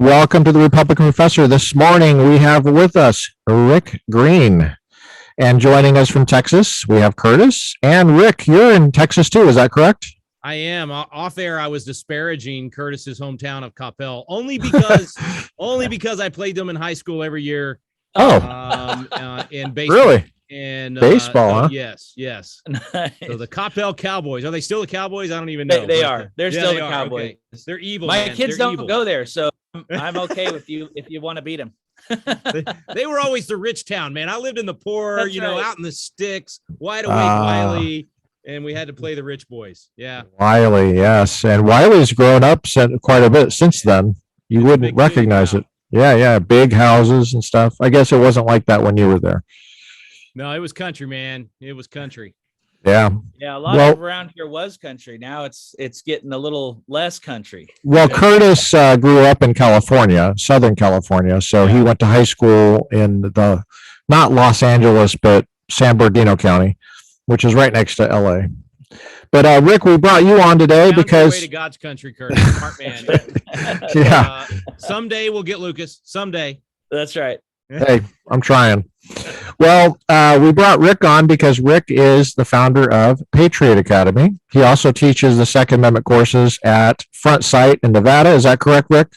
Welcome to the Republican Professor. This morning we have with us Rick Green. And joining us from Texas, we have Curtis. And Rick, you're in Texas too, is that correct? I am. Off air, I was disparaging Curtis's hometown of Coppell only because I played them in high school every year. In baseball. Really? And baseball, huh? Yes. Nice. So the Coppell Cowboys, are they still the Cowboys? I don't even know. They are. They're still they the are. Cowboys. Okay. They're evil. My man. kids They're don't evil. go there, so I'm okay with you if you want to beat them. They were always the rich town, man. I lived in the poor, That's right. out in the sticks, wide awake Wiley, and we had to play the rich boys. Yeah. Wiley, yes. And Wiley's grown up quite a bit since then. You It's a wouldn't big recognize town. it. Yeah. Big houses and stuff. I guess it wasn't like that when you were there. No, it was country, man. It was country. Yeah. Yeah, a lot of around here was country. Now it's getting a little less country. Well, Curtis grew up in California, Southern California. So he went to high school in not Los Angeles, but San Bernardino County, which is right next to LA. But Rick, we brought you on today Found your because way to God's country, Curtis. Smart man. yeah. Someday we'll get Lucas. Someday. That's right. Hey, I'm trying. Well, we brought Rick on because Rick is the founder of Patriot Academy. He also teaches the Second Amendment courses at Front Sight in Nevada. Is that correct, Rick?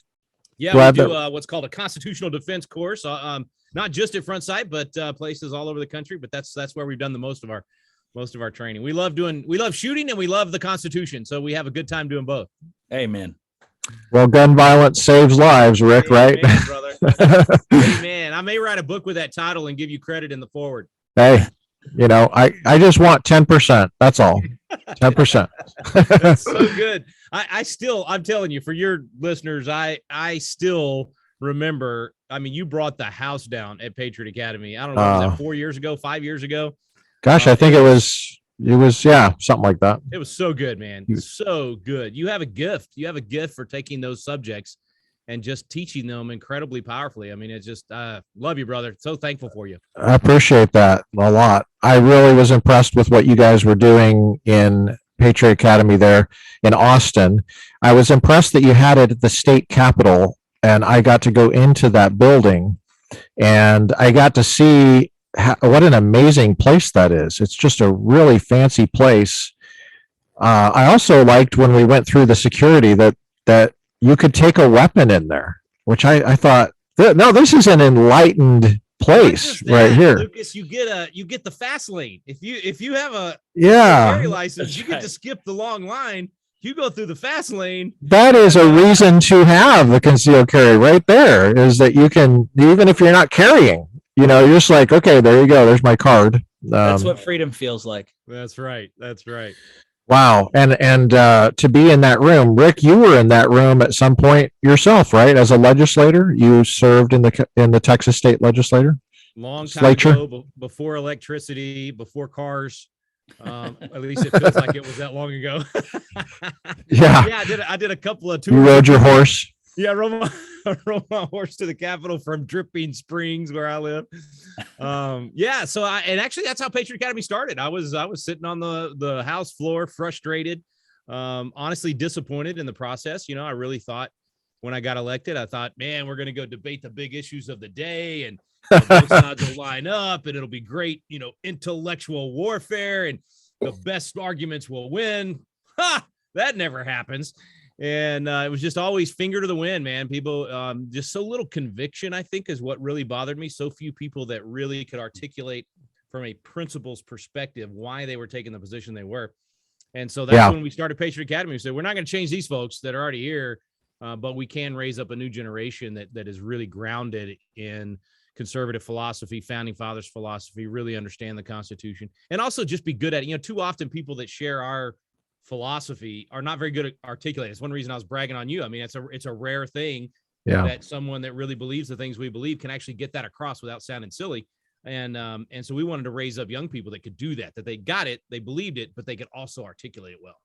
Yeah, we do what's called a constitutional defense course. Not just at Front Sight, but places all over the country. But that's where we've done the most of our training. We love shooting and we love the Constitution. So we have a good time doing both. Amen. Well, gun violence saves lives, Rick, right? Amen, brother. Amen. I may write a book with that title and give you credit in the forward. Hey, I just want 10%. That's all. 10%. That's so good. I'm telling you, for your listeners, I still remember. I mean, you brought the house down at Patriot Academy. I don't know, was that 4 years ago, 5 years ago? Gosh, I think it was something like that. It was so good, man. So good. You have a gift. You have a gift for taking those subjects and just teaching them incredibly powerfully. I mean, it's just, love you, brother. So thankful for you. I appreciate that a lot. I really was impressed with what you guys were doing in Patriot Academy there in Austin. I was impressed that you had it at the state capitol, and I got to go into that building and I got to see what an amazing place that is. It's just a really fancy place. I also liked when we went through the security that you could take a weapon in there, which I thought, no, this is an enlightened place right here. Lucas, you get the fast lane. If you have a carry license, you get to skip the long line. You go through the fast lane. That is a reason to have the concealed carry right there, is that you can, even if you're not carrying, you're just like, okay, there you go. There's my card. That's what freedom feels like. That's right. Wow. And to be in that room, Rick, you were in that room at some point yourself, right? As a legislator, you served in the Texas state legislature. Long time ago, before electricity, before cars. At least it feels like it was that long ago. Yeah. I did a couple of tours. You rode your horse. Yeah, I rode my horse to the Capitol from Dripping Springs, where I live. So actually that's how Patriot Academy started. I was sitting on the House floor, frustrated, honestly disappointed in the process. I really thought when I got elected, I thought, man, we're going to go debate the big issues of the day, and both sides will line up, and it'll be great, intellectual warfare, and the best arguments will win. That never happens. And it was just always finger to the wind, man. People, just so little conviction, I think, is what really bothered me. So few people that really could articulate from a principles perspective why they were taking the position they were. And so that's when we started Patriot Academy. We said, we're not going to change these folks that are already here, but we can raise up a new generation that is really grounded in conservative philosophy, founding fathers philosophy, really understand the Constitution, and also just be good at it. Too often people that share our philosophy are not very good at articulating. It's one reason I was bragging on you. I mean, it's a rare thing that someone that really believes the things we believe can actually get that across without sounding silly. And so we wanted to raise up young people that could do that they got it, they believed it, but they could also articulate it well.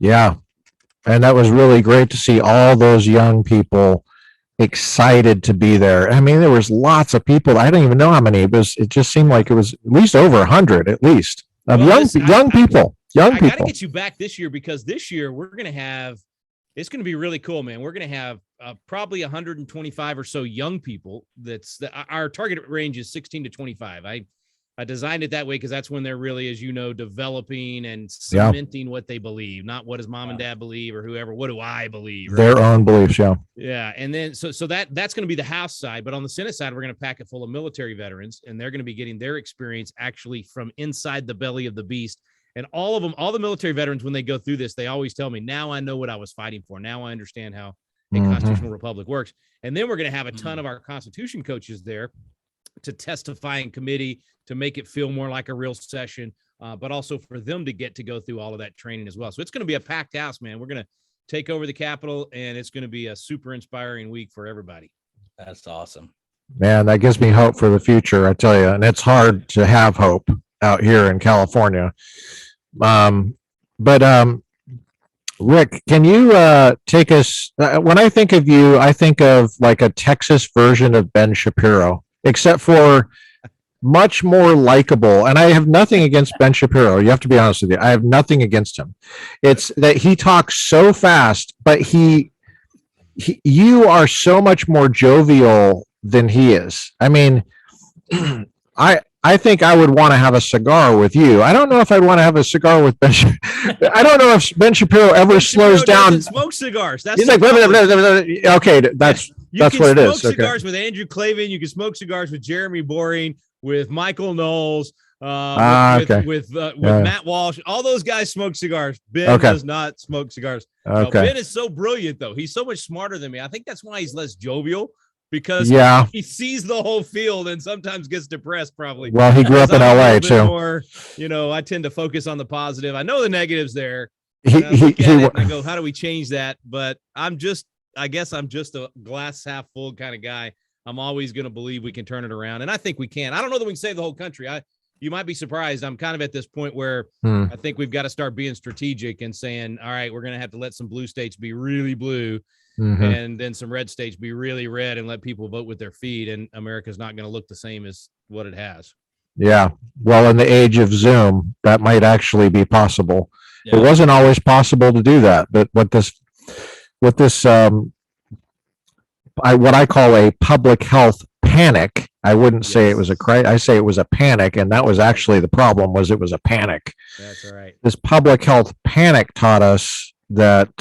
Yeah. And that was really great to see all those young people excited to be there. I mean, there was lots of people. I don't even know how many. It just seemed like it was at least over 100, at least, of young people. I got to get you back this year, because this year we're going to have It's going to be really cool, man. We're going to have probably 125 or so young people. Our target range is 16 to 25. I designed it that way because that's when they're really, as you know, developing and cementing what they believe, not what does mom and dad believe or whoever. What do I believe? Right? Their own beliefs, yeah. Yeah, and then so that's going to be the House side, but on the Senate side, we're going to pack it full of military veterans, and they're going to be getting their experience actually from inside the belly of the beast. And all of them, all the military veterans, when they go through this, they always tell me, now I know what I was fighting for. Now I understand how a constitutional republic works. And then we're going to have a ton of our Constitution coaches there to testify in committee to make it feel more like a real session, but also for them to get to go through all of that training as well. So it's going to be a packed house, man. We're going to take over the Capitol, and it's going to be a super inspiring week for everybody. That's awesome. Man, that gives me hope for the future, I tell you. And it's hard to have hope out here in California. Rick, can you take us, when I think of you, I think of like a Texas version of Ben Shapiro, except for much more likable. And I have nothing against Ben Shapiro. You have to be honest with you. I have nothing against him. It's that he talks so fast, but you are so much more jovial than he is. I mean, I think I would want to have a cigar with you. I don't know if I'd want to have a cigar with Ben. I don't know if Ben Shapiro ever slows down. Smoke cigars. That's he's like, blah, blah, blah, blah, blah. Okay, that's what it is. You can smoke cigars with Andrew Klavan. You can smoke cigars with Jeremy Boring, with Michael Knowles, with Matt Walsh. All those guys smoke cigars. Ben does not smoke cigars. No, Ben is so brilliant, though. He's so much smarter than me. I think that's why he's less jovial. Because he sees the whole field and sometimes gets depressed, probably. Well, he grew up in LA too. More, I tend to focus on the positive. I know the negatives there. I go, how do we change that? But I guess I'm just a glass half full kind of guy. I'm always going to believe we can turn it around, and I think we can. I don't know that we can save the whole country. You might be surprised. I'm kind of at this point where I think we've got to start being strategic and saying, all right, we're going to have to let some blue states be really blue. And then some red states be really red and let people vote with their feet. And America's not going to look the same as what it has. Yeah. Well, in the age of Zoom, that might actually be possible. Yeah. It wasn't always possible to do that. But what I call a public health panic, I wouldn't say it was a crisis. I say it was a panic. And that was actually the problem, was it was a panic. That's all right. This public health panic taught us that,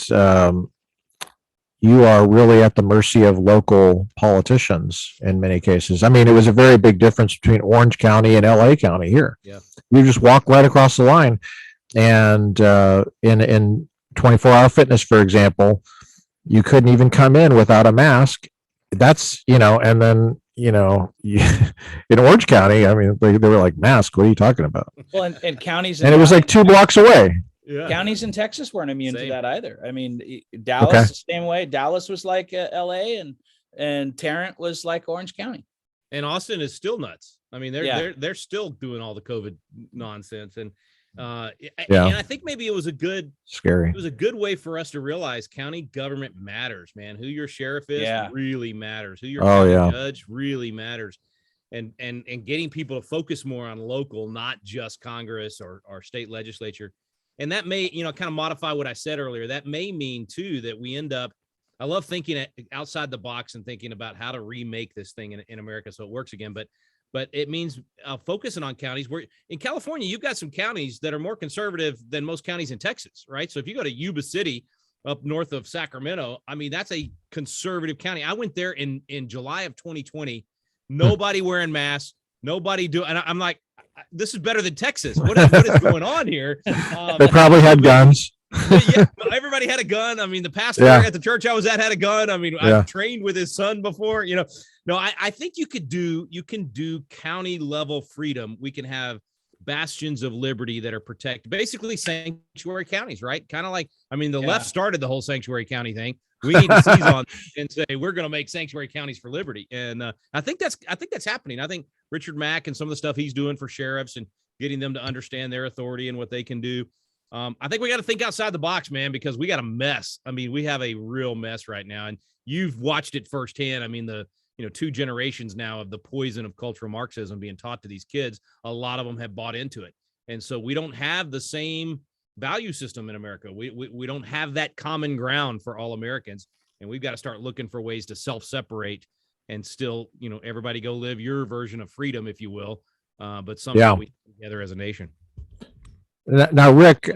you are really at the mercy of local politicians in many cases. I mean, it was a very big difference between Orange County and LA County here. Yeah. You just walk right across the line. And in 24-hour fitness, for example, you couldn't even come in without a mask. That's, and then, in Orange County, I mean, they were like, mask, what are you talking about? Well, and counties. And it was like 2 blocks away. Yeah. Counties in Texas weren't immune to that either. I mean, Dallas the same way. Dallas was like LA, and Tarrant was like Orange County. And Austin is still nuts. I mean, they're still doing all the COVID nonsense, and I think maybe it was a good way for us to realize county government matters, man. Who your sheriff is really matters. Who your judge really matters. And getting people to focus more on local, not just Congress or state legislature. And that may, kind of modify what I said earlier. That may mean, too, that we end up, I love thinking outside the box and thinking about how to remake this thing in America so it works again. But it means focusing on counties where in California, you've got some counties that are more conservative than most counties in Texas, right? So if you go to Yuba City up north of Sacramento, I mean, that's a conservative county. I went there in July of 2020, nobody wearing masks, nobody doing, and I'm like, this is better than Texas. What is going on here? They probably had guns. Yeah, everybody had a gun. I mean, the pastor at the church I was at had a gun. I mean, I've trained with his son before. No, I think you can do county level freedom. We can have bastions of liberty that are protected, basically sanctuary counties, right? Kind of like, I mean, the left started the whole sanctuary county thing. We need to seize on and say we're going to make sanctuary counties for liberty, and I think that's happening. I think Richard Mack and some of the stuff he's doing for sheriffs and getting them to understand their authority and what they can do. I think we got to think outside the box, man, because we got a mess. I mean, we have a real mess right now, and you've watched it firsthand. I mean, the 2 generations now of the poison of cultural Marxism being taught to these kids. A lot of them have bought into it, and so we don't have the same value system in America. We don't have that common ground for all Americans, and we've got to start looking for ways to self-separate and still, everybody go live your version of freedom, if you will. But somehow we together as a nation. Now, Rick,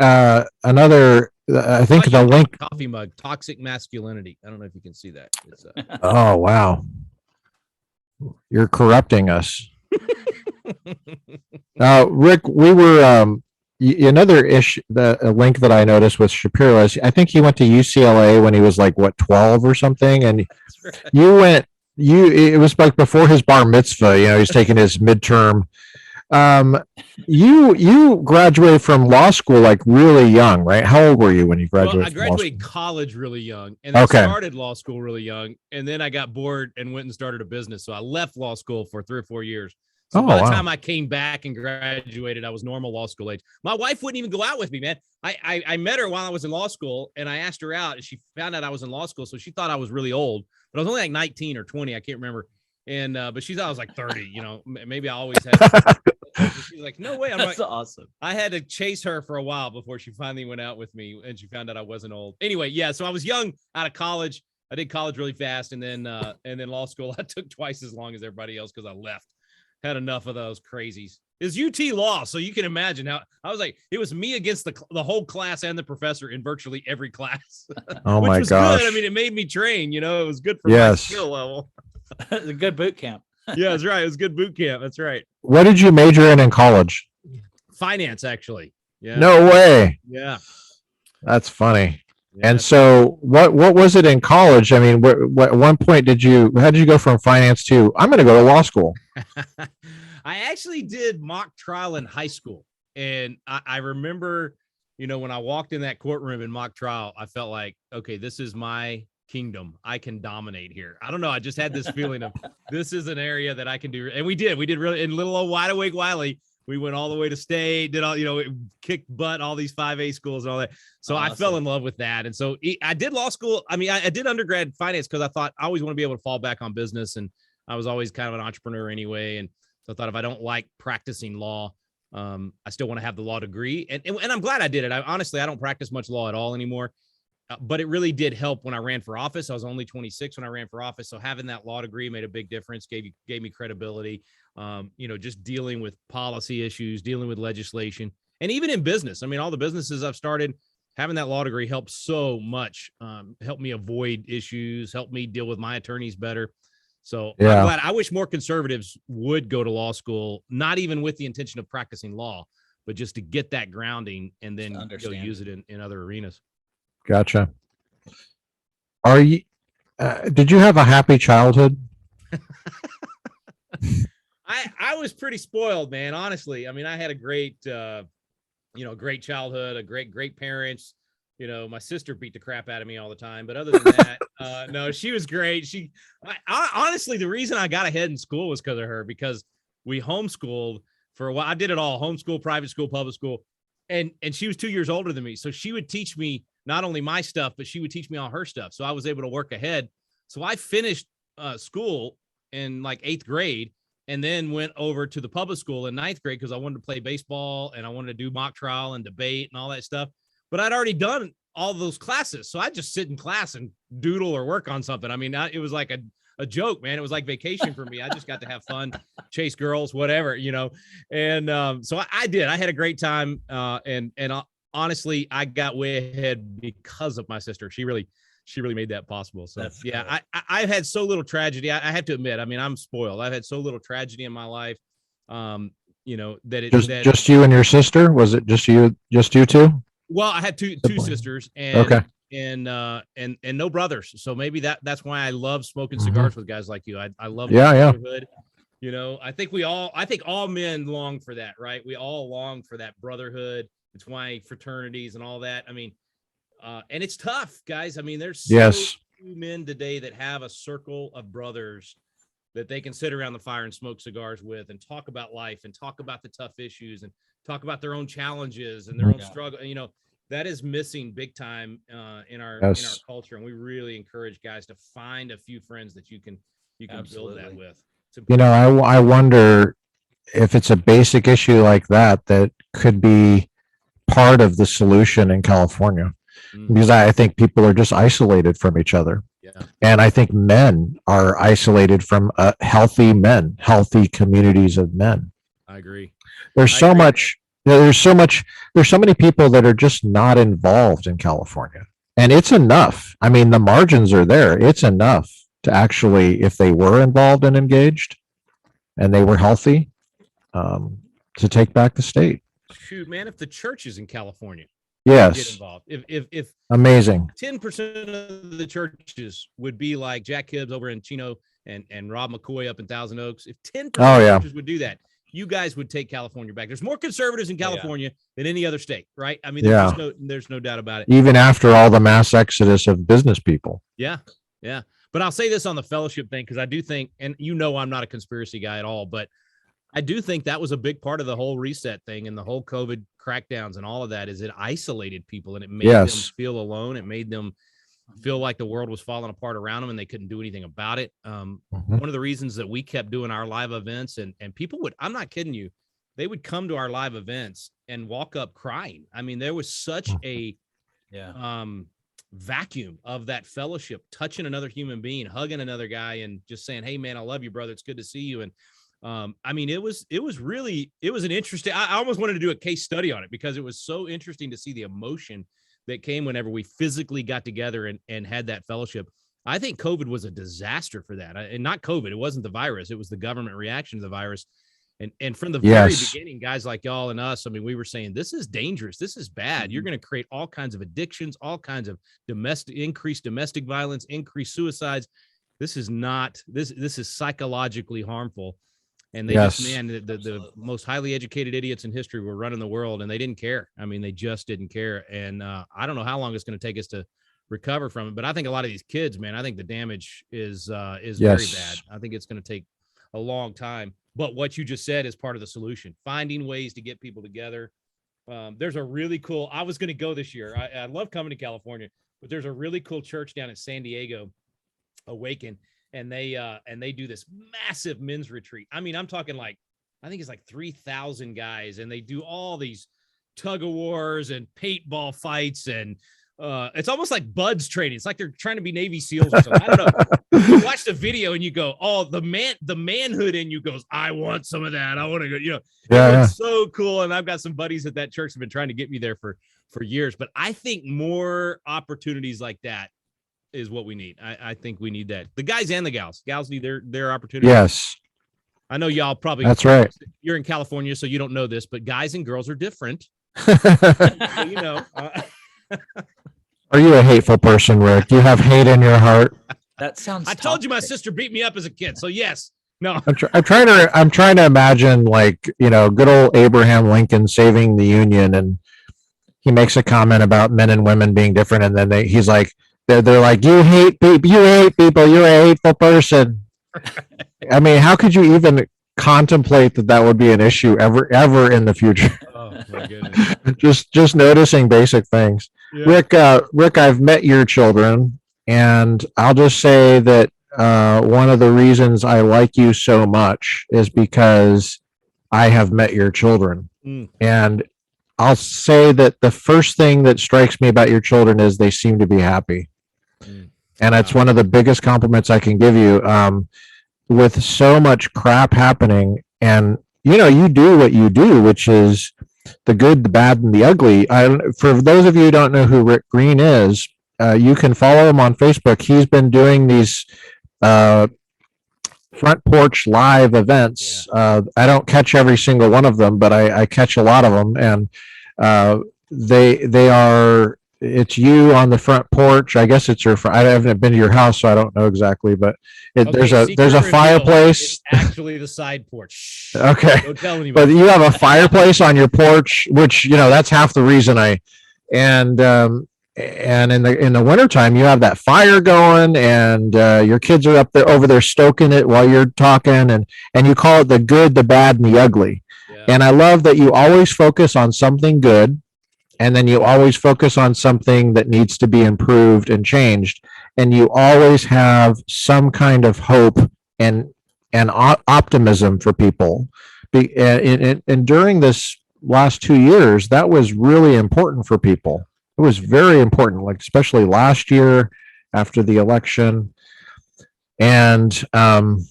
another, I think the link. Coffee mug, toxic masculinity. I don't know if you can see that. It's, oh, wow. You're corrupting us. Rick, we were, another issue, the link that I noticed with Shapiro is I think he went to UCLA when he was like, 12 or something. And right. It was like before his bar mitzvah, he's taking his midterm. You graduated from law school like really young, right? How old were you when you graduated? Well, I graduated college really young, and I started law school really young, and then I got bored and went and started a business. So I left law school for 3 or 4 years. So by the time I came back and graduated, I was normal law school age. My wife wouldn't even go out with me, man. I met her while I was in law school, and I asked her out, and she found out I was in law school, so she thought I was really old, but I was only like 19 or 20. I can't remember. And but she thought I was like 30. Maybe I always had. She's like, no way. That's awesome. I had to chase her for a while before she finally went out with me, and she found out I wasn't old. Anyway, yeah. So I was young out of college. I did college really fast, and then law school I took twice as long as everybody else because I left. Had enough of those crazies. It's UT Law, so you can imagine how I was like. It was me against the whole class and the professor in virtually every class. Oh which my was gosh! Good. I mean, it made me train. It was good for my skill level. It's a good boot camp. Yeah, that's right. It was good boot camp. That's right. What did you major in college? Finance, actually. Yeah. No way. Yeah. That's funny. Yeah, and so what was it in college? I mean, what at one point how did you go from finance to, I'm going to go to law school? I actually did mock trial in high school. And I remember, when I walked in that courtroom in mock trial, I felt like, okay, this is my kingdom. I can dominate here. I don't know. I just had this feeling of this is an area that I can do. And we did really in little old Wide Awake Wiley. We went all the way to state, did all, kicked butt, all these 5A schools and all that. So awesome. I fell in love with that. And so I did law school. I mean, I did undergrad finance because I thought I always want to be able to fall back on business. And I was always kind of an entrepreneur anyway. And so I thought if I don't like practicing law, I still want to have the law degree. And I'm glad I did it. I don't practice much law at all anymore. But it really did help when I ran for office. I was only 26 when I ran for office. So having that law degree made a big difference, gave me credibility, just dealing with policy issues, dealing with legislation, and even in business. I mean, all the businesses I've started, having that law degree helped so much, helped me avoid issues, helped me deal with my attorneys better. So yeah. I'm glad. I wish more conservatives would go to law school, not even with the intention of practicing law, but just to get that grounding and then go use it in other arenas. Gotcha. Are you, did you have a happy childhood? I was pretty spoiled, man. Honestly. I mean, I had a great, great childhood, great parents. My sister beat the crap out of me all the time, but other than that, no, she was great. Honestly, the reason I got ahead in school was because of her, because we homeschooled for a while. I did it all: homeschool, private school, public school. And she was 2 years older than me. So she would teach me not only my stuff, but she would teach me all her stuff. So I was able to work ahead. So I finished school in like 8th grade and then went over to the public school in 9th grade because I wanted to play baseball and I wanted to do mock trial and debate and all that stuff. But I'd already done all those classes. So I'd just sit in class and doodle or work on something. I mean, it was like a joke, man. It was like vacation for me. I just got to have fun, chase girls, whatever, And so I did. I had a great time. And honestly, I got way ahead because of my sister. She really made that possible. So that's yeah, cool. I've had so little tragedy. I have to admit, I mean, I'm spoiled. I've had so little tragedy in my life. That it just you and your sister. Was it just you two? Well, I had two sisters and okay. And no brothers. So maybe that's why I love smoking cigars with guys like you. I love brotherhood. I think all men long for that, right? We all long for that brotherhood. It's why fraternities and all that. I mean, and it's tough, guys. I mean, there's so few men today that have a circle of brothers that they can sit around the fire and smoke cigars with and talk about life and talk about the tough issues and talk about their own challenges and their own struggle. That is missing big time in our culture. And we really encourage guys to find a few friends that you can build that with. I wonder if it's a basic issue like that could be part of the solution in California, because I think people are just isolated from each other. Yeah. And I think men are isolated from healthy communities of men. I agree. There's so many people that are just not involved in California. And it's enough. I mean, the margins are there. It's enough to actually, if they were involved and engaged and they were healthy, to take back the state. Shoot, man, if the churches in California yes get involved, if amazing 10% of the churches would be like Jack Hibbs over in Chino and Rob McCoy up in Thousand Oaks, if 10% of churches would do that, you guys would take California back. There's more conservatives in California than any other state, right? I mean, there's no doubt about it. Even after all the mass exodus of business people. Yeah. But I'll say this on the fellowship thing, because I do think, and I'm not a conspiracy guy at all, but I do think that was a big part of the whole reset thing and the whole COVID crackdowns and all of that, is it isolated people and it made them feel alone. It made them feel like the world was falling apart around them and they couldn't do anything about it. One of the reasons that we kept doing our live events and people would, I'm not kidding you, they would come to our live events and walk up crying. I mean, there was such a vacuum of that fellowship, touching another human being, hugging another guy and just saying, hey man, I love you, brother. It's good to see you. And I mean, it was an interesting, I almost wanted to do a case study on it because it was so interesting to see the emotion that came whenever we physically got together and had that fellowship. I think COVID was a disaster for that. And not COVID, it wasn't the virus. It was the government reaction to the virus. And from the very beginning, guys like y'all and us, I mean, we were saying, this is dangerous. This is bad. You're going to create all kinds of addictions, all kinds of increased domestic violence, increased suicides. This is not, this is psychologically harmful. And they just, man, the most highly educated idiots in history were running the world and they didn't care. I mean, they just didn't care. And I don't know how long it's going to take us to recover from it, but I think a lot of these kids, man, I think the damage is very bad. I think it's going to take a long time. But what you just said is part of the solution, finding ways to get people together. There's a really cool, I was going to go this year. I love coming to California, but there's a really cool church down in San Diego, Awaken. And they do this massive men's retreat. I mean, I'm talking like, I think it's like 3,000 guys, and they do all these tug of wars and paintball fights, and it's almost like buds training. It's like they're trying to be Navy SEALs or something. I don't know. You watch the video and you go, oh, the manhood in you goes, I want some of that. I want to go, it's so cool. And I've got some buddies at that church have been trying to get me there for years. But I think more opportunities like that is what we need. I think we need that. The guys and the gals need their opportunity. Yes. I know y'all probably, that's right. You're in California, so you don't know this, but guys and girls are different. So, are you a hateful person, Rick? You have hate in your heart. That sounds. I told you my sister beat me up as a kid, so yes. No. I'm trying to imagine, like, good old Abraham Lincoln saving the Union, and he makes a comment about men and women being different, and then he's like, they're like, you hate people, you're a hateful person. I mean, how could you even contemplate that would be an issue ever in the future? Oh my goodness. just noticing basic things. Yeah. Rick, I've met your children, and I'll just say that one of the reasons I like you so much is because I have met your children. And I'll say that the first thing that strikes me about your children is they seem to be happy. And it's one of the biggest compliments I can give you. With so much crap happening, and you do what you do, which is the good, the bad, and the ugly. For those of you who don't know who Rick Green is, you can follow him on Facebook. He's been doing these front porch live events. I don't catch every single one of them, but I catch a lot of them, and they are. It's you on the front porch. I guess it's I haven't been to your house, so I don't know exactly, but there's a fireplace. It's actually the side porch. Okay. Don't tell anybody. But you have a fireplace on your porch, which, that's half the reason and in the wintertime, you have that fire going, and your kids are over there stoking it while you're talking, and you call it the good, the bad, and the ugly. Yeah. And I love that you always focus on something good, and then you always focus on something that needs to be improved and changed. And you always have some kind of hope and optimism for people. And during this last 2 years, that was really important for people. It was very important, like especially last year after the election. And no,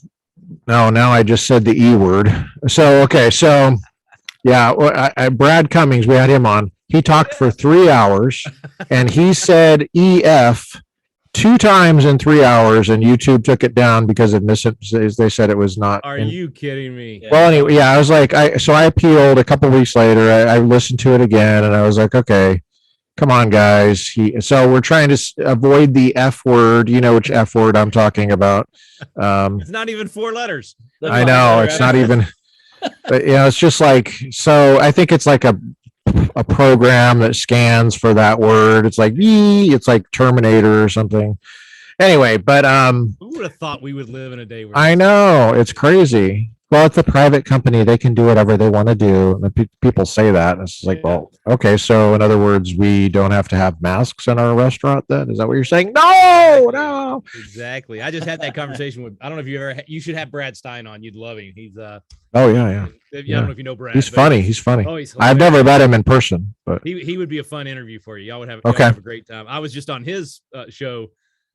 now I just said the E word. So, okay. So yeah, Brad Cummings, we had him on. He talked for 3 hours and he said EF 2 times in 3 hours, and YouTube took it down because they said it was not. Are you kidding me? Well, anyway, yeah, I was like, so I appealed a couple of weeks later. I listened to it again, and I was like, okay, come on, guys. So we're trying to avoid the F word. You know which F word I'm talking about. It's not even 4 letters. I know it's not even. But it's just like, so I think it's like a program that scans for that word. It's like it's like Terminator or something. Anyway, but who would have thought we would live in a day where I know it's crazy. Well, it's a private company. They can do whatever they want to do. And people say that. And it's like, well, okay. So in other words, we don't have to have masks in our restaurant then? Is that what you're saying? No. Exactly. I just had that conversation with, I don't know if you should have Brad Stein on. You'd love him. He's oh yeah. I don't know if you know Brad. He's funny. He's funny. Oh, he's I've never met him in person, but he would be a fun interview for you. Y'all would have a great time. I was just on his show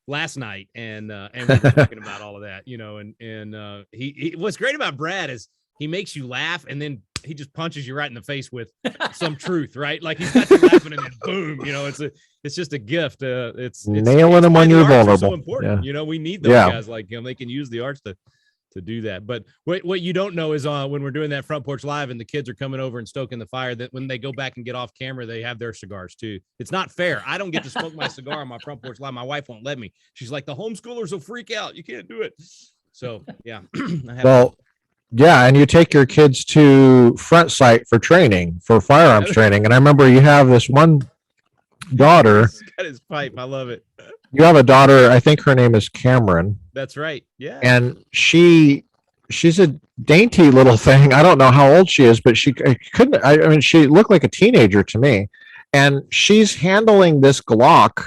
last night and we were talking about all of that, and he what's great about Brad is he makes you laugh and then he just punches you right in the face with some truth, right? Like he's got you laughing and then boom, it's just a gift. It's nailing them when you're vulnerable. So important. Yeah. We need those guys like him. They can use the arts to do that. But what you don't know is when we're doing that Front Porch Live and the kids are coming over and stoking the fire, that when they go back and get off camera, they have their cigars too. It's not fair. I don't get to smoke my cigar on my Front Porch Live. My wife won't let me. She's like, the homeschoolers will freak out. You can't do it. So yeah. Yeah, and you take your kids to Front Sight for training, for firearms training. And I remember you have this one daughter. He's got his pipe. I love it. You have a daughter, I think her name is Cameron. That's right. Yeah. And she's a dainty little thing. I don't know how old she is, but she looked like a teenager to me. And she's handling this Glock.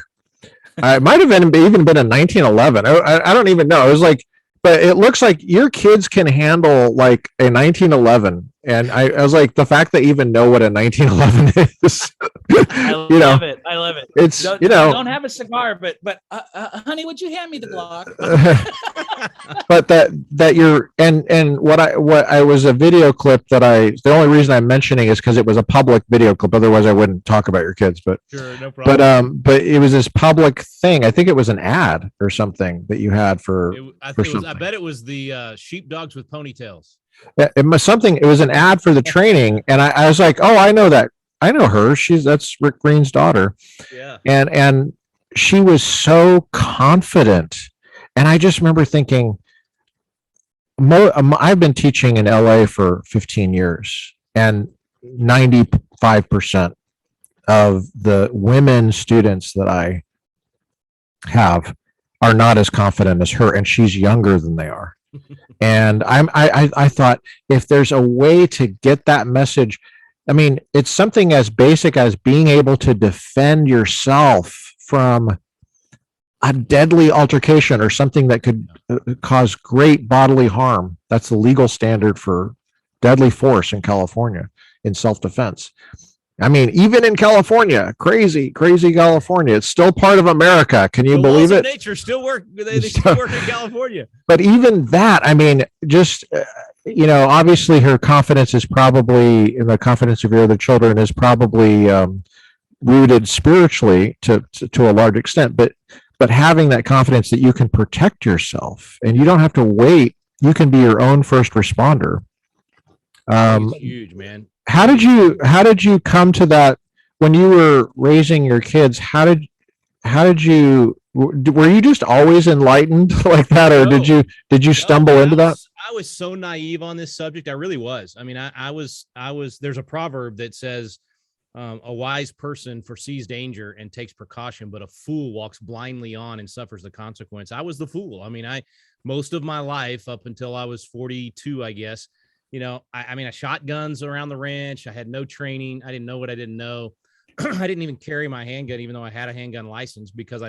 It might have even been a 1911. I don't even know. It was like, but it looks like your kids can handle like a 1911. And I was like, the fact they even know what a 1911 is. I love it. I love it. It's I don't have a cigar, but honey, would you hand me the Glock? But that you're and what I was a video clip that the only reason I'm mentioning is because it was a public video clip. Otherwise, I wouldn't talk about your kids. But sure, no problem. But it was this public thing. I think it was an ad or something that you had for. I bet it was the sheepdogs with ponytails. It was an ad for the training, and I was like, oh, I know that. I know her. That's Rick Green's daughter. Yeah. And she was so confident. And I just remember thinking, I've been teaching in LA for 15 years, and 95% of the women students that I have are not as confident as her, and she's younger than they are. And I thought, if there's a way to get that message, I mean, it's something as basic as being able to defend yourself from a deadly altercation or something that could cause great bodily harm. That's the legal standard for deadly force in California in self-defense. I mean, even in California, crazy California, it's still part of America. Can you believe it? Nature still work. They still work in California. But even that, I mean, just, obviously her confidence is probably, in the confidence of your other children is probably rooted spiritually to a large extent. But having that confidence that you can protect yourself and you don't have to wait, you can be your own first responder. It's huge, man. How did you come to that when you were raising your kids? Were you just always enlightened like that, or did you stumble into that? I was so naive on this subject. I really was. I mean, I was, there's a proverb that says, a wise person foresees danger and takes precaution, but a fool walks blindly on and suffers the consequence. I was the fool. I mean, most of my life up until I was 42, I guess, I shot guns around the ranch. I had no training. I didn't know what I didn't know. I didn't even carry my handgun, even though I had a handgun license, because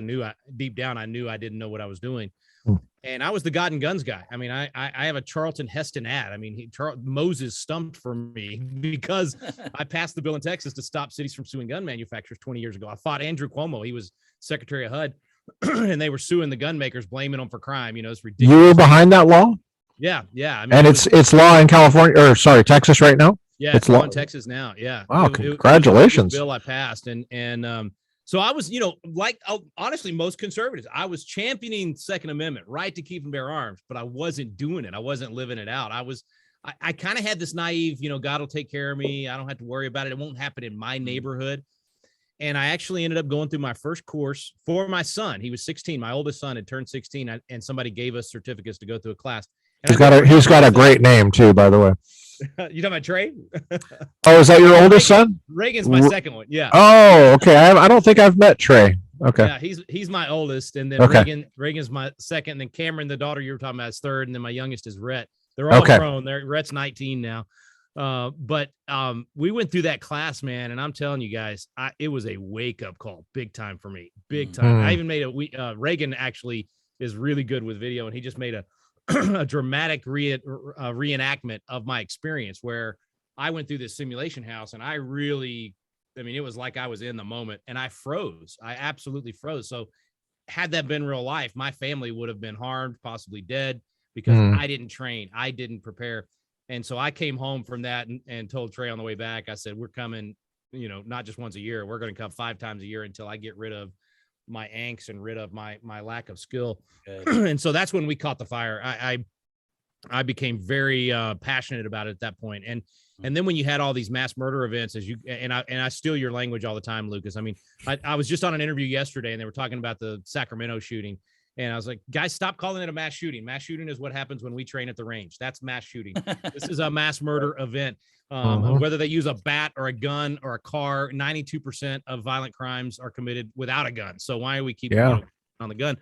deep down, I knew I didn't know what I was doing. Hmm. And I was the God and Guns guy. I mean, I have a Charlton Heston ad. I mean, Moses stumped for me because I passed the bill in Texas to stop cities from suing gun manufacturers 20 years ago. I fought Andrew Cuomo. He was Secretary of HUD, and they were suing the gun makers, blaming them for crime. You know, it's ridiculous. You were behind that law? Yeah. I mean, and it's law in California, or sorry, Texas right now? Yeah, it's law in Texas now. Yeah. Wow, congratulations. It was a bill I passed. And so I was, like honestly, most conservatives, I was championing Second Amendment, right to keep and bear arms, but I wasn't doing it. I wasn't living it out. I kind of had this naive, God will take care of me. I don't have to worry about it. It won't happen in my neighborhood. And I actually ended up going through my first course for my son. He was 16. My oldest son had turned 16, and somebody gave us certificates to go through a class. He's got a great name too, by the way. You talking about Trey? Oh, is that your oldest son? Reagan's my second one. Yeah. Oh, okay. I don't think I've met Trey. Okay. Yeah, he's my oldest, and then Reagan's my second, and then Cameron, the daughter you were talking about, is third, and then my youngest is Rhett. They're all grown. Rhett's 19 now. But we went through that class, man, and I'm telling you guys, it was a wake up call, big time for me, big time. I even made Reagan actually is really good with video, and he just made a dramatic reenactment of my experience where I went through this simulation house, and it was like I was in the moment, and I froze. I absolutely froze. So had that been real life, my family would have been harmed, possibly dead, because I didn't train. I didn't prepare. And so I came home from that and told Trey on the way back, I said, we're coming, not just once a year. We're going to come 5 times a year until I get rid of my angst and rid of my lack of skill. And so that's when we caught the fire. I became very passionate about it at that point. And then when you had all these mass murder events, I steal your language all the time, Lucas. I mean, I was just on an interview yesterday, and they were talking about the Sacramento shooting. And I was like, guys, stop calling it a mass shooting. Mass shooting is what happens when we train at the range. That's mass shooting. This is a mass murder event. Whether they use a bat or a gun or a car, 92% of violent crimes are committed without a gun. So why are we keeping on the gun?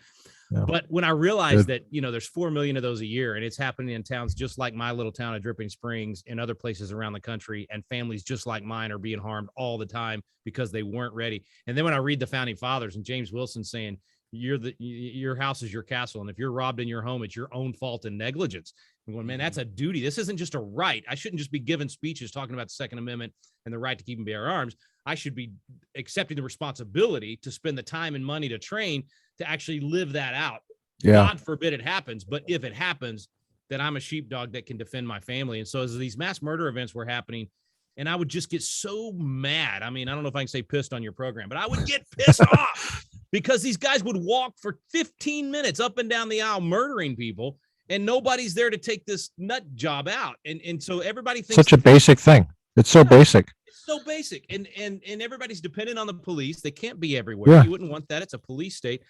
Yeah. But when I realized that, there's 4 million of those a year, and it's happening in towns just like my little town of Dripping Springs and other places around the country, and families just like mine are being harmed all the time because they weren't ready. And then when I read the Founding Fathers and James Wilson saying, your house is your castle, and if you're robbed in your home, it's your own fault and negligence. I'm going, man, that's a duty. This isn't just a right. I shouldn't just be giving speeches talking about the Second Amendment and the right to keep and bear arms. I should be accepting the responsibility to spend the time and money to train to actually live that out. Yeah. God forbid it happens, but if it happens, then I'm a sheepdog that can defend my family. And so as these mass murder events were happening, and I would just get so mad. I mean, I don't know if I can say pissed on your program, but I would get pissed off because these guys would walk for 15 minutes up and down the aisle murdering people, and nobody's there to take this nut job out. And so everybody thinks such a basic thing. It's so basic. It's so basic. And everybody's dependent on the police. They can't be everywhere. Yeah. You wouldn't want that. It's a police state.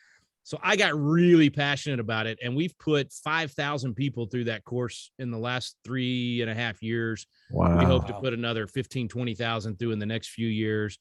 So I got really passionate about it, and we've put 5,000 people through that course in the last 3.5 years. Wow. We hope to put another 15, 20,000 through in the next few years.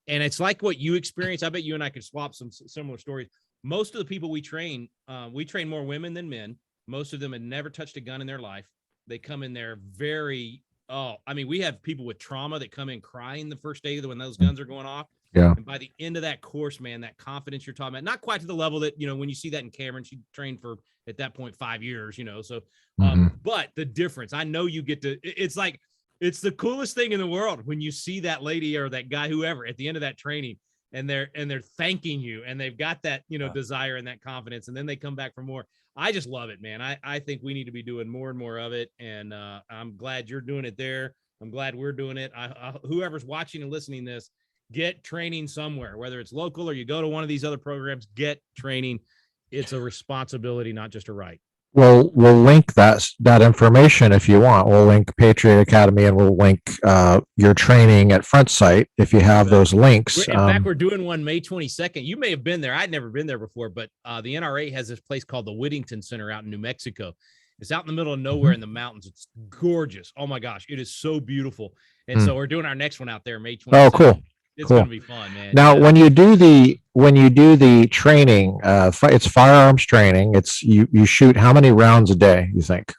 And it's like what you experience. I bet you and I could swap some similar stories. Most of the people we train more women than men. Most of them had never touched a gun in their life. They come in there we have people with trauma that come in crying the first day when those guns are going off. Yeah. And by the end of that course, man, that confidence you're talking about, not quite to the level that, when you see that in Cameron, she trained for, at that point, 5 years, so, but the difference, I know you get to, it's like, it's the coolest thing in the world when you see that lady or that guy, whoever, at the end of that training, and they're thanking you, and they've got that, desire and that confidence, and then they come back for more. I just love it, man. I think we need to be doing more and more of it. And I'm glad you're doing it there. I'm glad we're doing it. Whoever's watching and listening to this, get training somewhere, whether it's local or you go to one of these other programs, get training. It's a responsibility, not just a right. Well, we'll link that information if you want. We'll link Patriot Academy, and we'll link your training at Front Sight if you have those links. In fact, we're doing one May 22nd. You may have been there. I'd never been there before, but the NRA has this place called the Whittington Center out in New Mexico. It's out in the middle of nowhere in the mountains. It's gorgeous. Oh my gosh, it is so beautiful. And so we're doing our next one out there May 22nd. Oh, cool. It's going to be fun, man. Now, when you do the training, it's firearms training. It's you shoot how many rounds a day, you think?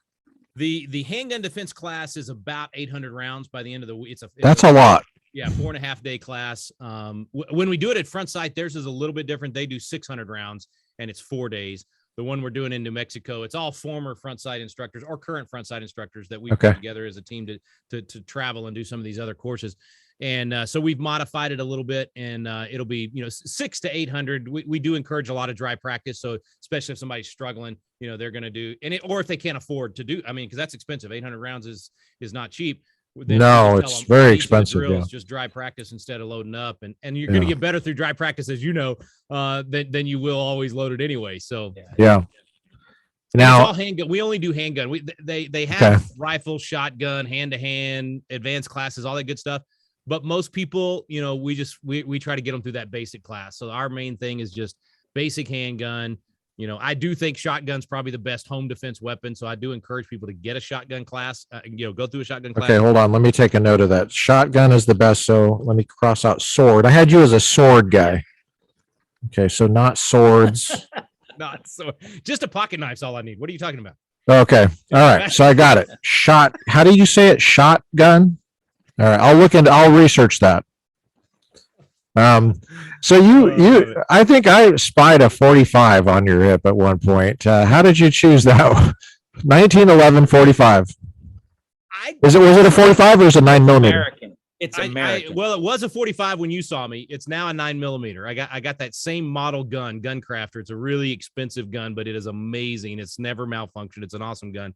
The handgun defense class is about 800 rounds by the end of the week. That's a lot. Yeah, 4.5 day class. When we do it at Front Sight, theirs is a little bit different. They do 600 rounds, and it's 4 days. the one we're doing in New Mexico, it's all former front sight instructors or current front sight instructors that we've put together as a team to travel and do some of these other courses. And so we've modified it a little bit, and it'll be, 600 to 800. We do encourage a lot of dry practice. So especially if somebody's struggling, they're going to do, or if they can't afford to do, because that's expensive. 800 rounds is not cheap. No, it's very expensive. Drills, just dry practice instead of loading up, and you're going to get better through dry practice, as than you will always load it anyway. So yeah. Now, it's all handgun. We only do handgun. They have rifle, shotgun, hand-to-hand, advanced classes, all that good stuff. But most people, we try to get them through that basic class. So our main thing is just basic handgun. I do think shotgun's probably the best home defense weapon. So I do encourage people to get a shotgun class, go through a shotgun class. Okay, hold on. Let me take a note of that. Shotgun is the best. So let me cross out sword. I had you as a sword guy. Okay, so not swords. Not sword. Just a pocket knife's all I need. What are you talking about? Okay. All right. So I got it. How do you say it? Shotgun? All right. I'll research that. So I think I spied a 45 on your hip at one point. How did you choose that? 1911 45. Was it a 45 or is it 9mm? American. It's American. Well, it was a 45 when you saw me. It's now a 9mm. I got that same model gun crafter. It's a really expensive gun, but it is amazing. It's never malfunctioned. It's an awesome gun.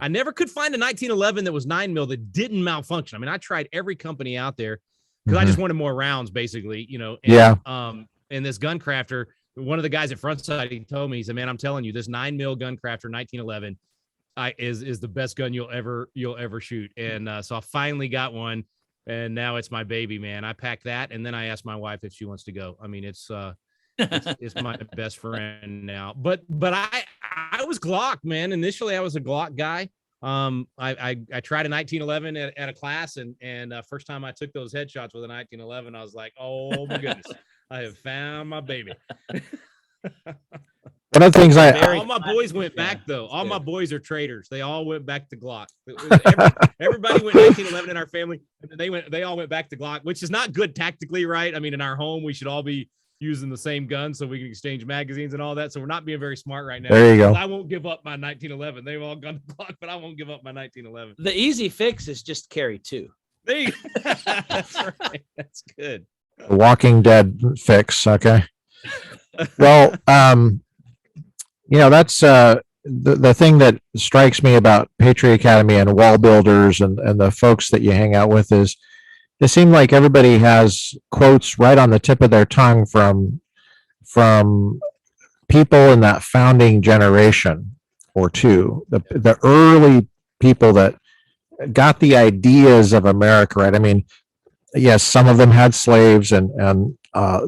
I never could find a 1911 that was 9mm that didn't malfunction. I tried every company out there because I just wanted more rounds, basically, and this gun crafter, one of the guys at Frontside, he told me, he said, man, I'm telling you, this 9mm gun crafter 1911 is the best gun you'll ever shoot. And so I finally got one, and now it's my baby, man. I packed that, and then I asked my wife if she wants to go. It's my best friend now. But I was Glock, man. Initially, I was a Glock guy. I tried a 1911 at a class, and first time I took those headshots with a 1911, I was like, oh my goodness, I have found my baby. One of the things all my boys went back though. All my boys are traders. They all went back to Glock. Everybody went 1911 in our family, and they all went back to Glock, which is not good tactically, right? In our home, we should all be using the same gun so we can exchange magazines and all that. So we're not being very smart right now. There you go. I won't give up my 1911. They've all gone to Glock, but I won't give up my 1911. The easy fix is just carry two. There you go. That's right. That's good. The Walking Dead fix. Okay. Well, that's the thing that strikes me about Patriot Academy and wall builders and the folks that you hang out with is it seemed like everybody has quotes right on the tip of their tongue from people in that founding generation or two, the early people that got the ideas of America, right? Yes, some of them had slaves, and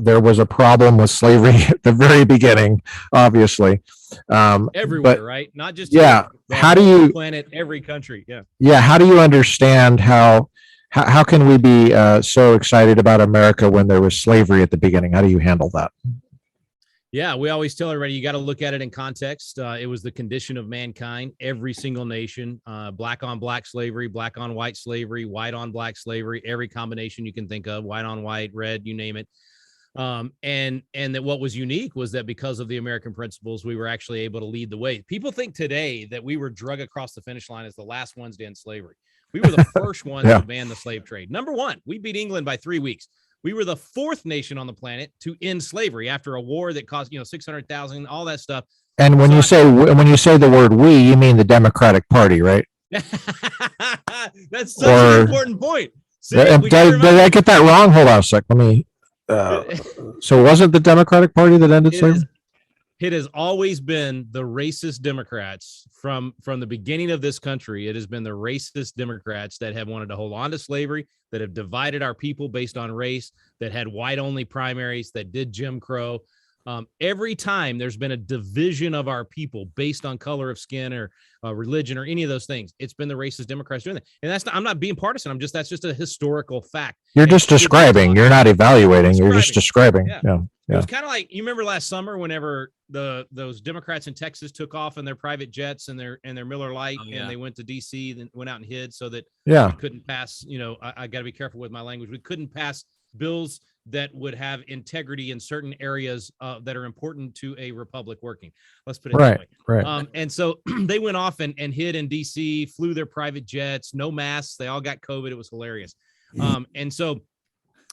there was a problem with slavery at the very beginning, obviously. Everywhere, but, right? Not just how do you planet, every country, how do you understand how can we be so excited about America when there was slavery at the beginning? How do you handle that? Yeah, we always tell everybody you got to look at it in context. It was the condition of mankind, every single nation, black on black slavery, black on white slavery, white on black slavery, every combination you can think of, white on white, red, you name it. And that what was unique was that because of the American principles, we were actually able to lead the way. People think today that we were drug across the finish line as the last ones to end slavery. We were the first ones to ban the slave trade. Number one, we beat England by 3 weeks. We were the fourth nation on the planet to end slavery after a war that cost 600,000, all that stuff. And when you say the word "we," you mean the Democratic Party, right? That's such an important point. Did I get that wrong? Hold on a sec. Let me. So was it the Democratic Party that ended slavery? It has always been the racist Democrats from the beginning of this country. It has been the racist Democrats that have wanted to hold on to slavery, that have divided our people based on race, that had white-only primaries, that did Jim Crow. Every time there's been a division of our people based on color of skin or religion or any of those things, it's been the racist Democrats doing that. And I'm not being partisan. That's just a historical fact. You're just describing. You're not evaluating. You're just describing. Yeah. It was kind of like, you remember last summer whenever those Democrats in Texas took off in their private jets and their Miller Lite, and they went to DC, then went out and hid so that we couldn't pass. I got to be careful with my language. We couldn't pass bills that would have integrity in certain areas that are important to a republic working. Let's put it that way. Right. And so they went off and hid in DC, flew their private jets, no masks. They all got COVID. It was hilarious. And so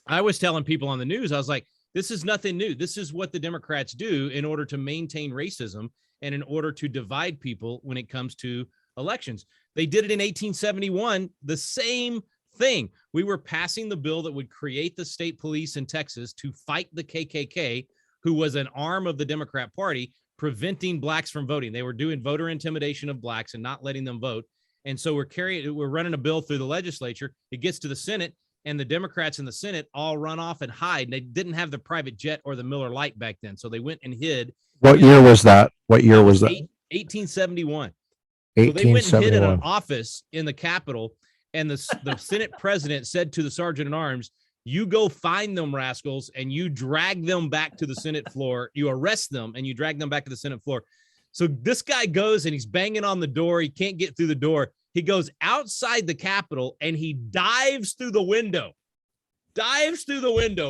I was telling people on the news, I was like, this is nothing new. This is what the Democrats do in order to maintain racism and in order to divide people when it comes to elections. They did it in 1871, the same thing. We were passing the bill that would create the state police in Texas to fight the KKK, who was an arm of the Democrat Party, preventing blacks from voting. They were doing voter intimidation of blacks and not letting them vote. And so we're running a bill through the legislature. It gets to the Senate, and the Democrats in the Senate all run off and hide. And they didn't have the private jet or the Miller Lite back then. So they went and hid. What year was that? 1871. So they went and hid in an office in the Capitol, and the Senate president said to the sergeant at arms, you go find them rascals and you drag them back to the Senate floor. You arrest them and you drag them back to the Senate floor. So this guy goes and he's banging on the door. He can't get through the door. He goes outside the Capitol and he dives through the window,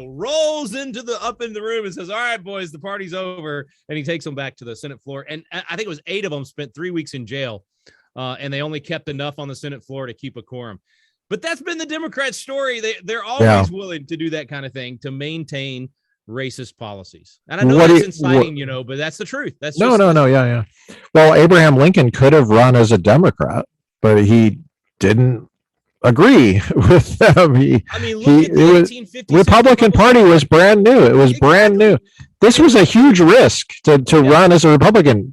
rolls up in the room and says, all right, boys, the party's over. And he takes them back to the Senate floor. And I think it was 8 of them spent 3 weeks in jail. And they only kept enough on the Senate floor to keep a quorum. But that's been the Democrats' story. They're always willing to do that kind of thing to maintain racist policies. And I know that's inciting, but that's the truth. That's no. Yeah. Well, Abraham Lincoln could have run as a Democrat, but he didn't agree with them. The 1856 Republican Party was brand new. It was brand new. This was a huge risk to run as a Republican.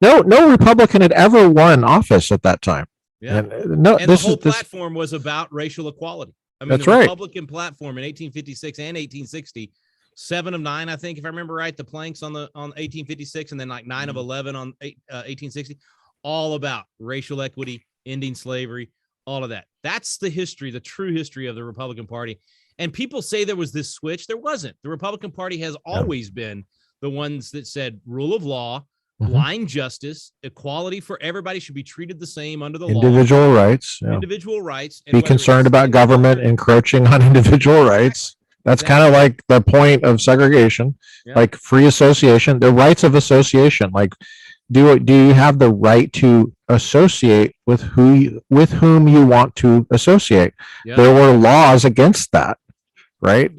No Republican had ever won office at that time. Yeah. And the whole platform was about racial equality. I mean, that's the right. Republican platform in 1856 and 1860, 7 of 9, I think, if I remember right, the planks on 1856, and then like 9 of 11 on 1860, all about racial equity, ending slavery, all of that. That's the history, the true history of the Republican Party. And people say there was this switch. There wasn't. The Republican Party has always been the ones that said rule of law, blind justice, equality for everybody should be treated the same under the law. Individual rights. Individual rights. Be concerned about government encroaching on individual rights. That's kind of like the point of segregation, like free association, the rights of association. Like, do you have the right to associate with whom you want to associate? There were laws against that, right?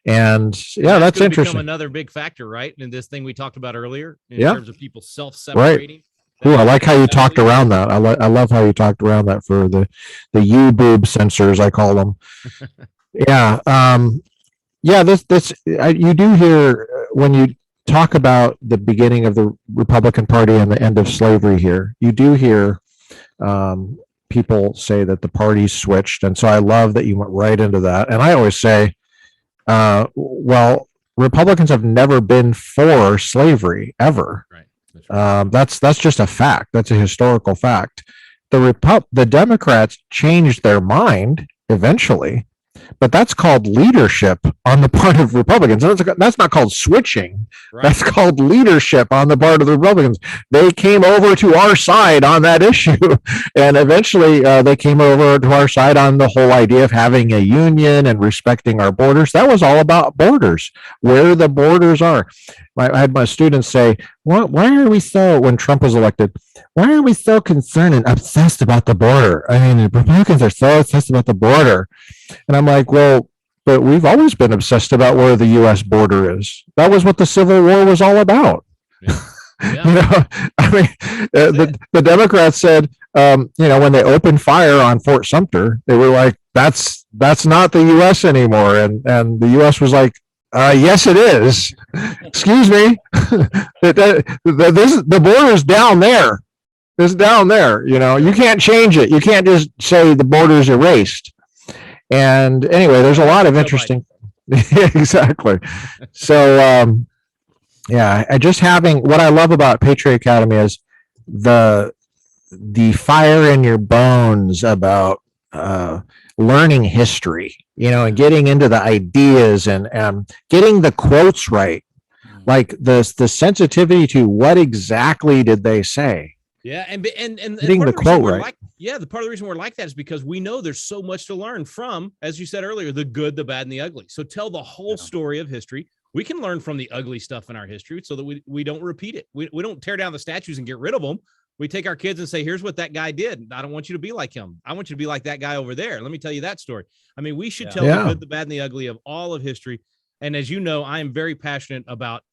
That's interesting. Another big factor, right? In this thing we talked about earlier, in terms of people self-separating. Right. I like how you talked around that. I love how you talked around that for the U-boob censors, I call them. You do hear when you talk about the beginning of the Republican Party and the end of slavery here, you do hear people say that the party switched. And so I love that you went right into that. And I always say, Republicans have never been for slavery ever. Right. That's That's just a fact. That's a historical fact. The Democrats changed their mind eventually, but that's called leadership on the part of Republicans. That's not called switching. Right. That's called leadership on the part of the Republicans. They came over to our side on that issue, and eventually they came over to our side on the whole idea of having a union and respecting our borders. That was all about borders, where the borders are. I had my students say, why are we so, when Trump was elected, why are we so concerned and obsessed about the border? I mean, the Republicans are so obsessed about the border. And I'm like, well, but we've always been obsessed about where the U.S. border is. That was what the Civil War was all about. Yeah. The Democrats said, when they opened fire on Fort Sumter, they were like, that's not the U.S. anymore. And the U.S. was like, yes, it is. Excuse me. The border's down there. It's down there. You can't change it. You can't just say the border's erased. And anyway, there's a lot of interesting. Exactly. So, just having, what I love about Patriot Academy is the fire in your bones about learning history, and getting into the ideas and getting the quotes right, like the sensitivity to what exactly did they say, Yeah, and Getting the quote right. The part of the reason we're like that is because we know there's so much to learn from, as you said earlier, the good, the bad, and the ugly. So tell the whole story of history. We can learn from the ugly stuff in our history so that we don't repeat it. We don't tear down the statues and get rid of them. We take our kids and say, here's what that guy did. I don't want you to be like him. I want you to be like that guy over there. Let me tell you that story. I mean, we should tell the good, the bad, and the ugly of all of history. And as you know, I am very passionate about,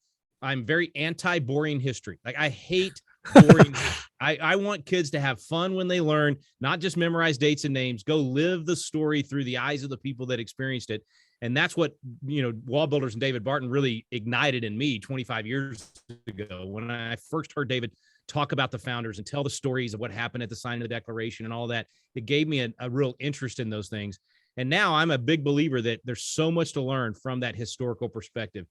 I'm very anti-boring history. Like, I hate boring history. I want kids to have fun when they learn, not just memorize dates and names, go live the story through the eyes of the people that experienced it. And that's what, Wall Builders and David Barton really ignited in me 25 years ago. When I first heard David talk about the founders and tell the stories of what happened at the signing of the Declaration and all that, it gave me a real interest in those things. And now I'm a big believer that there's so much to learn from that historical perspective.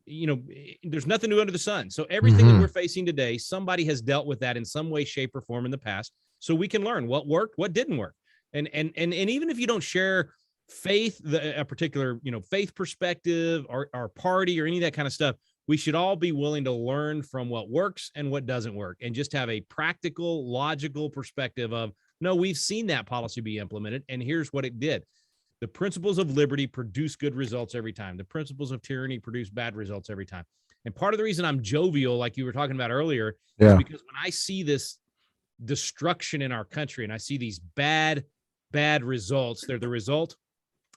There's nothing new under the sun. So everything that we're facing today, somebody has dealt with that in some way, shape, or form in the past. So we can learn what worked, what didn't work. And even if you don't share faith, a particular, faith perspective or party or any of that kind of stuff, we should all be willing to learn from what works and what doesn't work, and just have a practical, logical perspective of, no, we've seen that policy be implemented, and here's what it did. The principles of liberty produce good results every time. The principles of tyranny produce bad results every time. And part of the reason I'm jovial, like you were talking about earlier, is because when I see this destruction in our country and I see these bad results, they're the result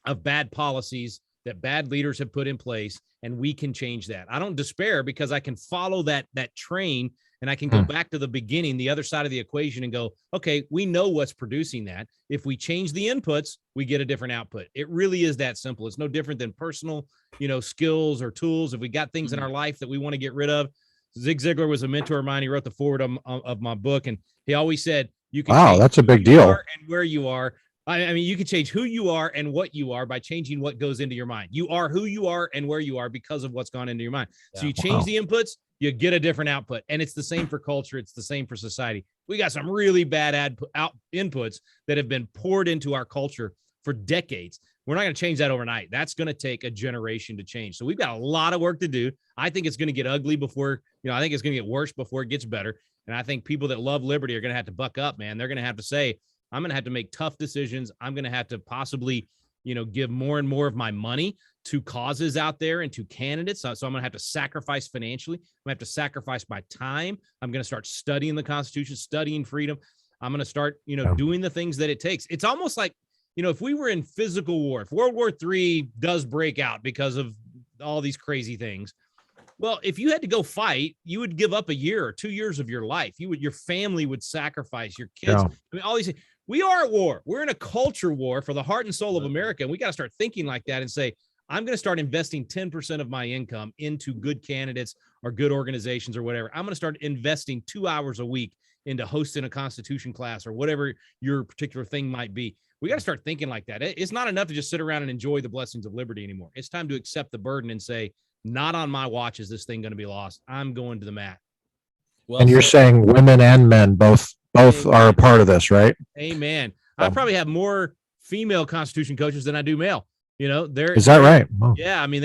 of bad policies that bad leaders have put in place, and we can change that. I don't despair because I can follow that train, and I can go back to the beginning, the other side of the equation, and go, okay, we know what's producing that. If we change the inputs, we get a different output. It really is that simple. It's no different than personal, skills or tools. If we got things in our life that we want to get rid of, Zig Ziglar was a mentor of mine. He wrote the foreword of my book, and he always said, you can change that's a big deal. And where you are. I mean, you can change who you are and what you are by changing what goes into your mind. You are who you are and where you are because of what's gone into your mind. So you change the inputs, you get a different output. And it's the same for culture. It's the same for society. We got some really bad inputs that have been poured into our culture for decades. We're not going to change that overnight. That's going to take a generation to change. So we've got a lot of work to do. I think it's going to get ugly before, I think it's going to get worse before it gets better. And I think people that love liberty are going to have to buck up, man. They're going to have to say, I'm going to have to make tough decisions. I'm going to have to possibly, give more and more of my money to causes out there and to candidates. So I'm going to have to sacrifice financially. I'm going to have to sacrifice my time. I'm going to start studying the Constitution, studying freedom. I'm going to start, doing the things that it takes. It's almost like, if we were in physical war, if World War III does break out because of all these crazy things, well, if you had to go fight, you would give up a year or 2 years of your life. Your family would sacrifice, your kids. I mean, all these things. We are at war. We're in a culture war for the heart and soul of America. And we got to start thinking like that and say, I'm going to start investing 10% of my income into good candidates or good organizations or whatever. I'm going to start investing 2 hours a week into hosting a Constitution class or whatever your particular thing might be. We got to start thinking like that. It's not enough to just sit around and enjoy the blessings of liberty anymore. It's time to accept the burden and say, not on my watch is this thing going to be lost. I'm going to the mat. Well, and you're saying women and men both are a part of this, right? Amen. I probably have more female Constitution coaches than I do male. Is that right? Oh. Yeah, I mean,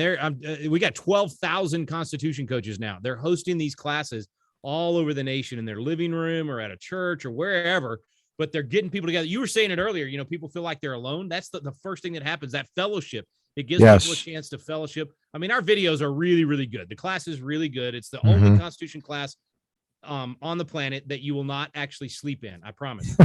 we got 12,000 Constitution coaches now. They're hosting these classes all over the nation in their living room or at a church or wherever. But they're getting people together. You were saying it earlier. People feel like they're alone. That's the first thing that happens. That fellowship. It gives people a chance to fellowship. I mean, our videos are really, really good. The class is really good. It's the only Constitution class on the planet that you will not actually sleep in. I promise.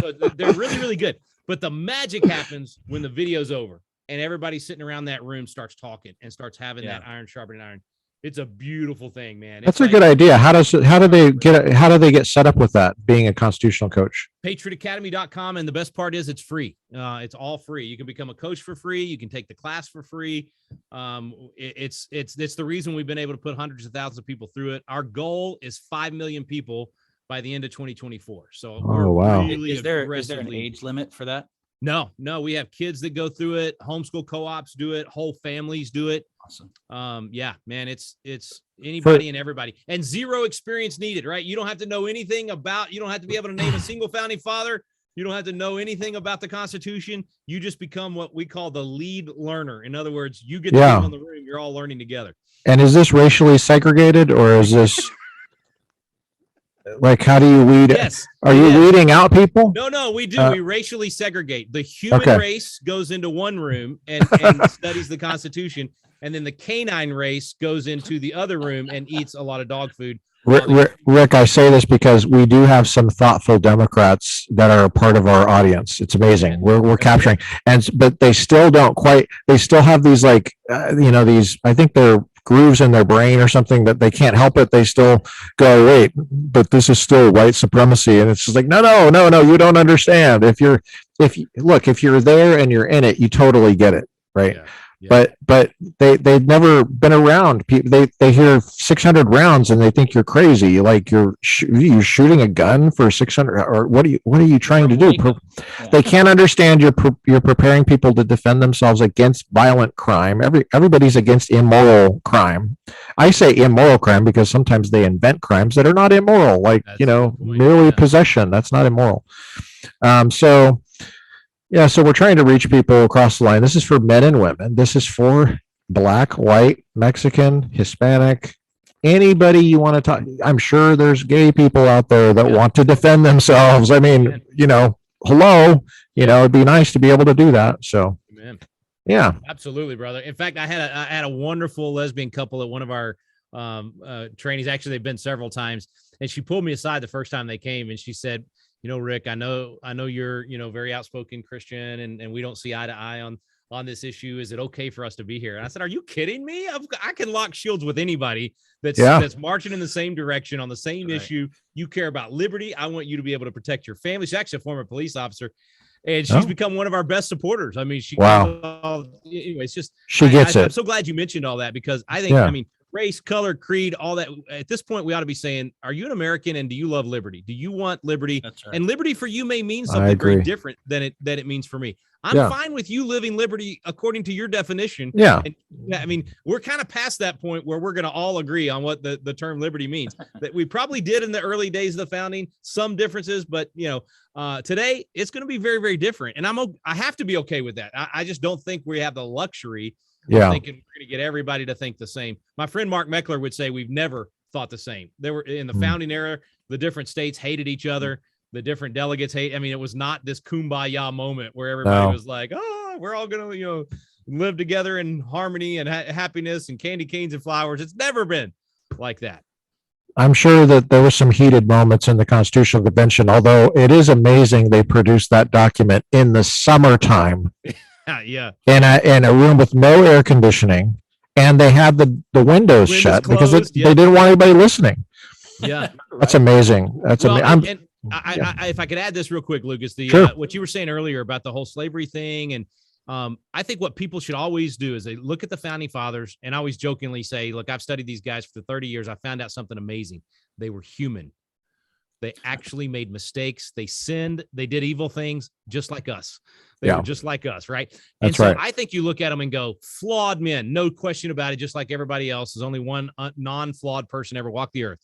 So they're really, really good. But the magic happens when the video's over and everybody sitting around that room starts talking and starts having that iron sharpening iron. It's a beautiful thing, man. That's a good idea. How do they get set up with that, being a constitutional coach? PatriotAcademy.com. And the best part is it's free. It's all free. You can become a coach for free. You can take the class for free. It's the reason we've been able to put hundreds of thousands of people through it. Our goal is 5 million people by the end of 2024. So really is there an age limit for that? No, we have kids that go through it. Homeschool co-ops do it. Whole families do it. Awesome. Yeah, man, it's anybody and everybody, and zero experience needed, right? You don't have to know anything about, you don't have to be able to name a single founding father. You don't have to know anything about the Constitution. You just become what we call the lead learner. In other words, you get to be in the room. You're all learning together. And is this racially segregated, or is this? Like, how do you weed? Yes. Are you weeding out people? No, we do. We racially segregate. The human race goes into one room and studies the Constitution, and then the canine race goes into the other room and eats a lot of dog food. Rick, I say this because we do have some thoughtful Democrats that are a part of our audience. It's amazing. We're capturing, but they still don't quite. They still have these like these. I think they're grooves in their brain or something that they can't help it. They still go, wait, but this is still white supremacy, and it's just like no, you don't understand. If you're there and you're in it, you totally get it, right? Yeah. Yeah. But they've never been around people. They hear 600 rounds and they think you're crazy. Like you're shooting a gun for 600, or what are you trying to do? They can't understand you're preparing people to defend themselves against violent crime. Everybody's against immoral crime. I say immoral crime because sometimes they invent crimes that are not immoral, like merely possession. That's not immoral. So we're trying to reach people across the line. This is for men and women. This is for Black, white, Mexican, Hispanic, anybody you want to talk. I'm sure there's gay people out there that want to defend themselves. I mean, hello, it'd be nice to be able to do that. So, yeah, absolutely, brother. In fact, I had a wonderful lesbian couple at one of our trainings. Actually, they've been several times, and she pulled me aside the first time they came, and she said, Rick, I know you're, very outspoken Christian and we don't see eye to eye on this issue. Is it okay for us to be here? And I said, are you kidding me? I can lock shields with anybody that's marching in the same direction on the same issue. You care about liberty. I want you to be able to protect your family. She's actually a former police officer, and she's become one of our best supporters. I mean, anyway, it's just, she gets it. I'm so glad you mentioned all that, because I think, race, color, creed, all that. At this point, we ought to be saying, are you an American and do you love liberty? Do you want liberty? That's right. And liberty for you may mean something very different than it means for me. I'm fine with you living liberty according to your definition. Yeah. And, I mean, we're kind of past that point where we're going to all agree on what the term liberty means. That we probably did in the early days of the founding, some differences, but today it's going to be very, very different. And I have to be okay with that. I just don't think we have the luxury thinking we're going to get everybody to think the same. My friend Mark Meckler would say we've never thought the same. There were, in the founding era, the different states hated each other. The different delegates hate. I mean, it was not this kumbaya moment where everybody was like, oh, we're all going to, live together in harmony and happiness and candy canes and flowers. It's never been like that. I'm sure that there were some heated moments in the Constitutional Convention, although it is amazing they produced that document in the summertime. Yeah. In a room with no air conditioning, and they had the windows shut because they didn't want anybody listening. Yeah. That's amazing. That's amazing. If I could add this real quick, Lucas, what you were saying earlier about the whole slavery thing. And I think what people should always do is they look at the founding fathers, and I always jokingly say, look, I've studied these guys for 30 years. I found out something amazing. They were human. They actually made mistakes. They sinned. They did evil things just like us. They were just like us, right? And so I think you look at them and go, flawed men, no question about it, just like everybody else. There's only one non-flawed person ever walked the earth.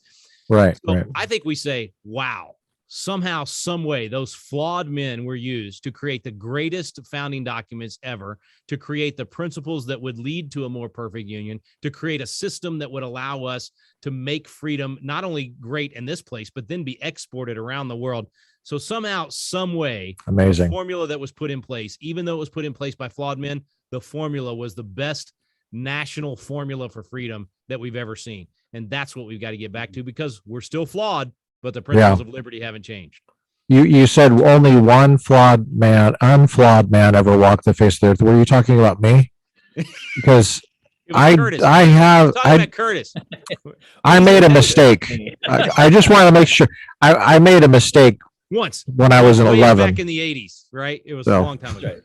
Right. So I think we say, wow, somehow, some way, those flawed men were used to create the greatest founding documents ever, to create the principles that would lead to a more perfect union, to create a system that would allow us to make freedom not only great in this place, but then be exported around the world. So somehow, some way, amazing, the formula that was put in place, even though it was put in place by flawed men, the formula was the best national formula for freedom that we've ever seen. And that's what we've got to get back to, because we're still flawed, but the principles of liberty haven't changed. You said only one unflawed man ever walked the face of the earth. Were you talking about me? Because Curtis. Curtis. I made a mistake. I just want to make sure I made a mistake once when I was in 11. Back in the 80s, right? It was a long time ago.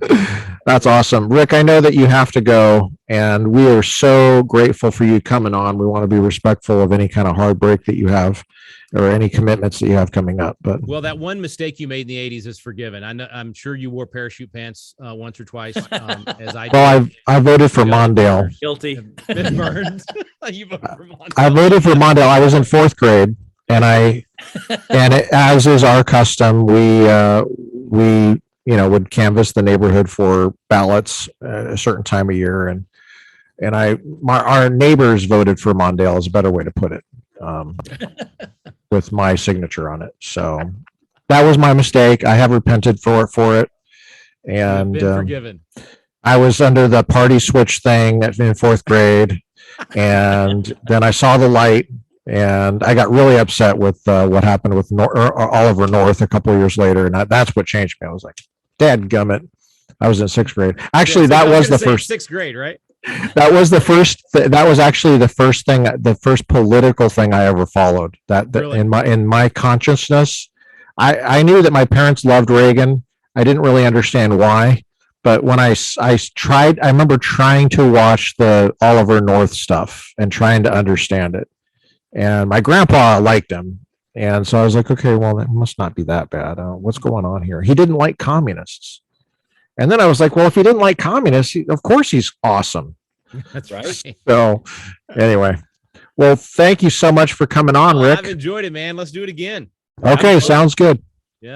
That's awesome. Rick, I know that you have to go, and we are so grateful for you coming on. We want to be respectful of any kind of heartbreak that you have or any commitments that you have coming up. But that one mistake you made in the 80s is forgiven. I'm sure you wore parachute pants once or twice, as I did. Well, I voted for Mondale. Guilty. Been burned. You voted for Mondale. I voted for Mondale. I was in 4th grade. And as is our custom, we would canvass the neighborhood for ballots at a certain time of year, and our neighbors voted for Mondale is a better way to put it. with my signature on it. So that was my mistake. I have repented for it. And been forgiven. I was under the party switch thing in fourth grade. And then I saw the light, and I got really upset with what happened with Oliver North a couple of years later. And that's what changed me. I was like, dadgummit. I was in sixth grade. Actually, that was the first sixth grade, right? That was the first. That was actually the first thing, the first political thing I ever followed. That Really? in my consciousness, I knew that my parents loved Reagan. I didn't really understand why, but when I tried, I remember trying to watch the Oliver North stuff and trying to understand it. And my grandpa liked him, and so I was like, okay, well, it must not be that bad. What's going on here? He didn't like communists. And then I was like, well, if he didn't like communists, of course he's awesome. That's right. So anyway, well, thank you so much for coming on, Rick. I've enjoyed it, man. Let's do it again. Okay, sounds good.